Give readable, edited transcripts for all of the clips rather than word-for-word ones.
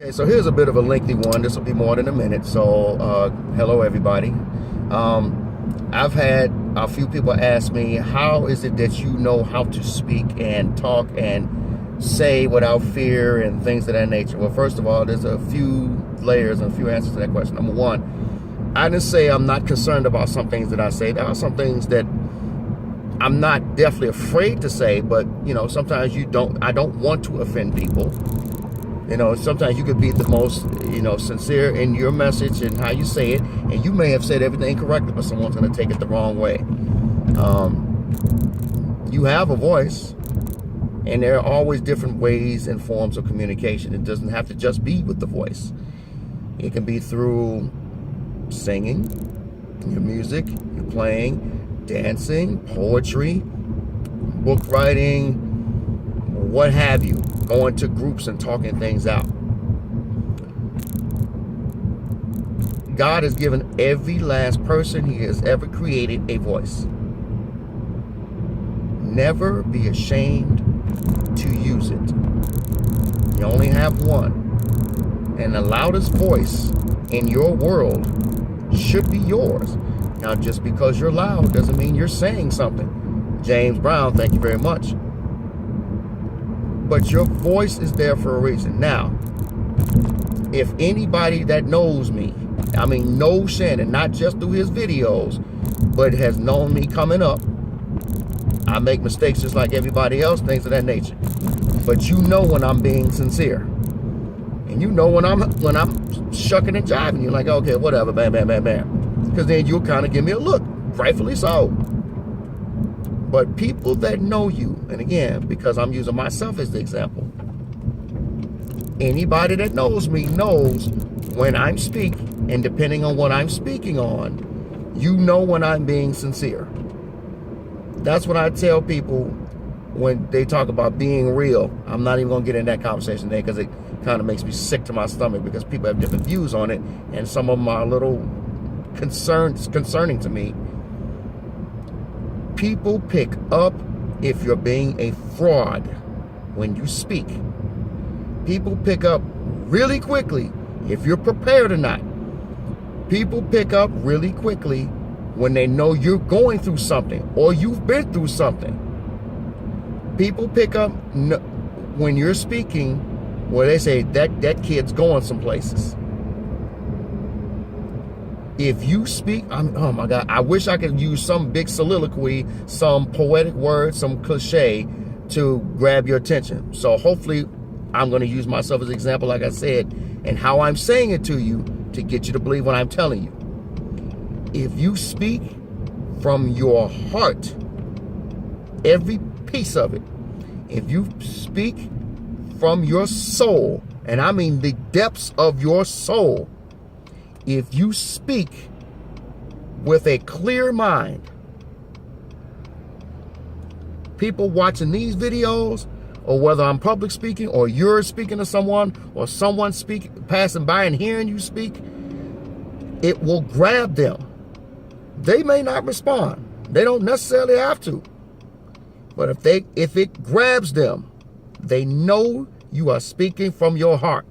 Okay, so here's a bit of a lengthy one. This will be more than a minute. So, hello everybody. I've had a few people ask me, how is it that you know how to speak and talk and say without fear and things of that nature? Well, first of all, there's a few layers and a few answers to that question. Number one, I didn't say I'm not concerned about some things that I say. There are some things that I'm not definitely afraid to say, but sometimes I don't want to offend people. Sometimes you could be the most, sincere in your message and how you say it, and you may have said everything correctly, but someone's going to take it the wrong way. You have a voice, and there are always different ways and forms of communication. It doesn't have to just be with the voice. It can be through singing, your music, your playing, dancing, poetry, book writing, what have you. Going to groups and talking things out. God has given every last person He has ever created a voice. Never be ashamed to use it. You only have one. And the loudest voice in your world should be yours. Now, just because you're loud doesn't mean you're saying something. James Brown, thank you very much. But your voice is there for a reason. Now, if anybody that knows me, knows Shannon, not just through his videos, but has known me coming up, I make mistakes just like everybody else, things of that nature. But you know when I'm being sincere. And you know when I'm shucking and jiving. You're like, okay, whatever, bam, bam, bam, bam. Because then you'll kind of give me a look, rightfully so. But people that know you, and again, because I'm using myself as the example, anybody that knows me knows when I'm speaking, and depending on what I'm speaking on, you know when I'm being sincere. That's what I tell people when they talk about being real. I'm not even going to get in that conversation today because it kind of makes me sick to my stomach because people have different views on it, and some of them are a little concerning to me. People pick up if you're being a fraud when you speak. People pick up really quickly if you're prepared or not. People pick up really quickly when they know you're going through something or you've been through something. People pick up when you're speaking where they say that kid's going some places. If you speak, oh my God, I wish I could use some big soliloquy, some poetic word, some cliche to grab your attention. So hopefully I'm going to use myself as an example, like I said, and how I'm saying it to you to get you to believe what I'm telling you. If you speak from your heart, every piece of it, if you speak from your soul, and I mean the depths of your soul, if you speak with a clear mind, people watching these videos, or whether I'm public speaking, or you're speaking to someone, or someone passing by and hearing you speak, it will grab them. They may not respond. They don't necessarily have to. But if it grabs them, they know you are speaking from your heart.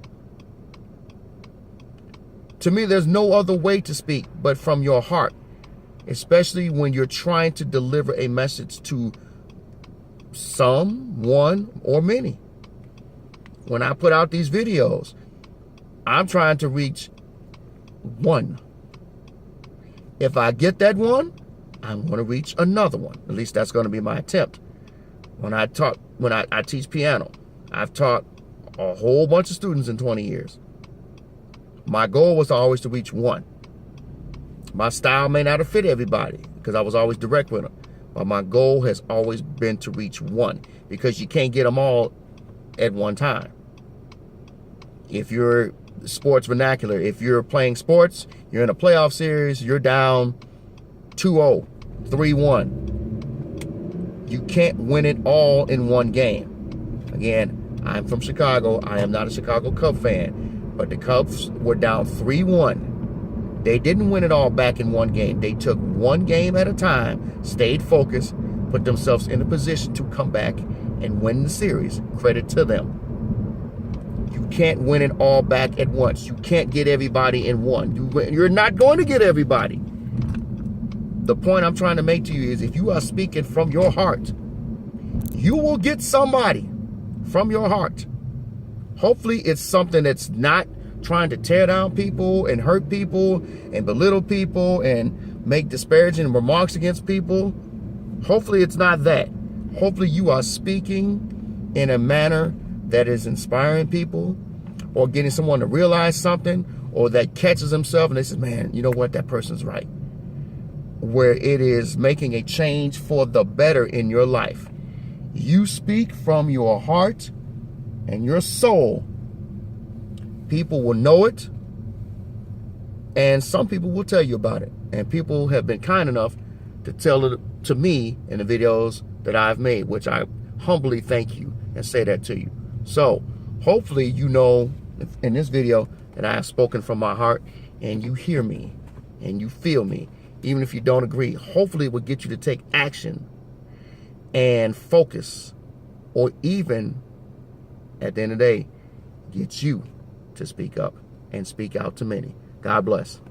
To me, there's no other way to speak but from your heart, especially when you're trying to deliver a message to someone or many. When I put out these videos, I'm trying to reach one. If I get that one, I'm going to reach another one. At least that's going to be my attempt. When I teach piano, I've taught a whole bunch of students in 20 years. My goal was always to reach one. My style may not have fit everybody because I was always direct with them. But my goal has always been to reach one because you can't get them all at one time. If you're sports vernacular, if you're playing sports, you're in a playoff series, you're down 2-0, 3-1. You can't win it all in one game. Again, I'm from Chicago. I am not a Chicago Cub fan. But the Cubs were down 3-1. They didn't win it all back in one game. They took one game at a time, stayed focused, put themselves in a position to come back and win the series. Credit to them. You can't win it all back at once. You can't get everybody in one. You're not going to get everybody. The point I'm trying to make to you is if you are speaking from your heart, you will get somebody from your heart. Hopefully it's something that's not trying to tear down people and hurt people and belittle people and make disparaging remarks against people. Hopefully it's not that. Hopefully you are speaking in a manner that is inspiring people or getting someone to realize something, or that catches themselves and they say, man, you know what, that person's right. Where it is making a change for the better in your life. You speak from your heart and your soul. People will know it, and some people will tell you about it. And people have been kind enough to tell it to me in the videos that I've made, which I humbly thank you and say that to you. So hopefully you know in this video that I have spoken from my heart, and you hear me and you feel me. Even if you don't agree, hopefully it will get you to take action and focus, or even at the end of the day, get you to speak up and speak out to many. God bless.